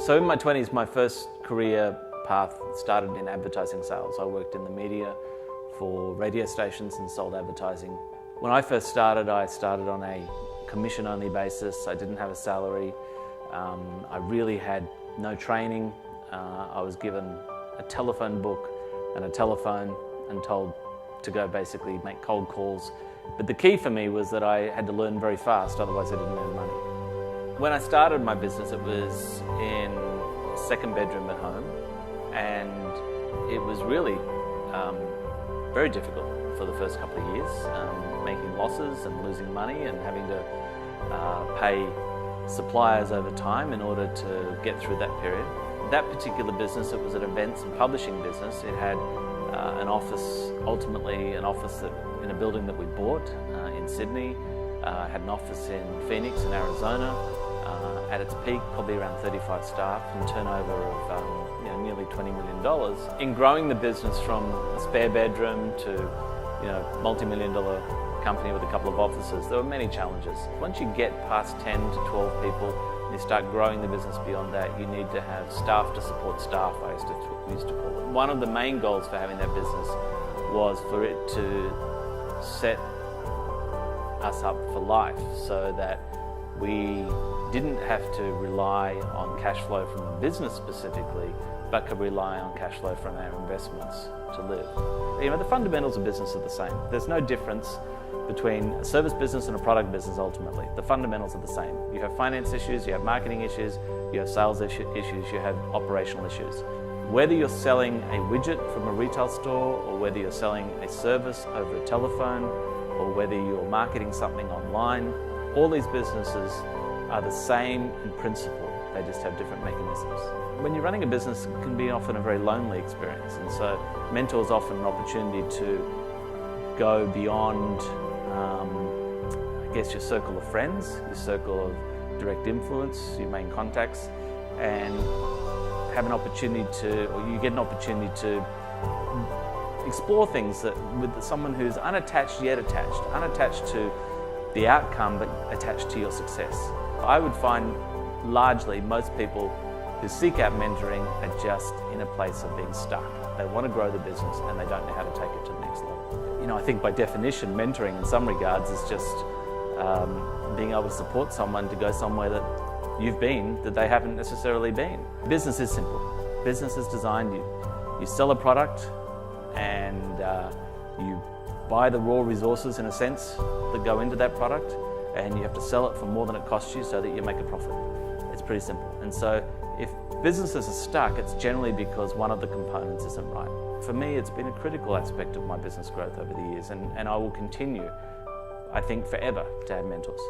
So in my 20s, my first career path started in advertising sales. I worked in the media for radio stations and sold advertising. When I first started, I started on a commission-only basis. I didn't have a salary. I really had no training. I was given a telephone book and a telephone and told to go basically make cold calls. But the key for me was that I had to learn very fast, otherwise I didn't earn money. When I started my business, it was in a second bedroom at home, and it was really very difficult for the first couple of years, making losses and losing money and having to pay suppliers over time in order to get through that period. That particular business, it was an events and publishing business. It had an office, ultimately an office in a building that we bought in Sydney, had an office in Phoenix in Arizona. At its peak, probably around 35 staff and turnover of nearly $20 million. In growing the business from a spare bedroom to multi-million-dollar company with a couple of offices, there were many challenges. Once you get past 10 to 12 people and you start growing the business beyond that, you need to have staff to support staff, I used to call it. One of the main goals for having that business was for it to set us up for life so that we didn't have to rely on cash flow from the business specifically, but could rely on cash flow from our investments to live. The fundamentals of business are the same. There's no difference between a service business and a product business ultimately. The fundamentals are the same. You have finance issues, you have marketing issues, you have sales issues, you have operational issues. Whether you're selling a widget from a retail store, or whether you're selling a service over a telephone, or whether you're marketing something online, all these businesses are the same in principle. They just have different mechanisms. When you're running a business, it can be often a very lonely experience, and so mentor is often an opportunity to go beyond your circle of friends, your circle of direct influence, your main contacts, and have an opportunity you get an opportunity to explore things with someone who's unattached yet attached, unattached to the outcome but attached to your success. I would find largely most people who seek out mentoring are just in a place of being stuck. They want to grow the business and they don't know how to take it to the next level. I think by definition mentoring in some regards is just being able to support someone to go somewhere that you've been that they haven't necessarily been. Business is simple. Business is designed, you sell a product and you buy the raw resources in a sense that go into that product, and you have to sell it for more than it costs you so that you make a profit. It's pretty simple. And so if businesses are stuck, it's generally because one of the components isn't right. For me, it's been a critical aspect of my business growth over the years, and I will continue, I think, forever to have mentors.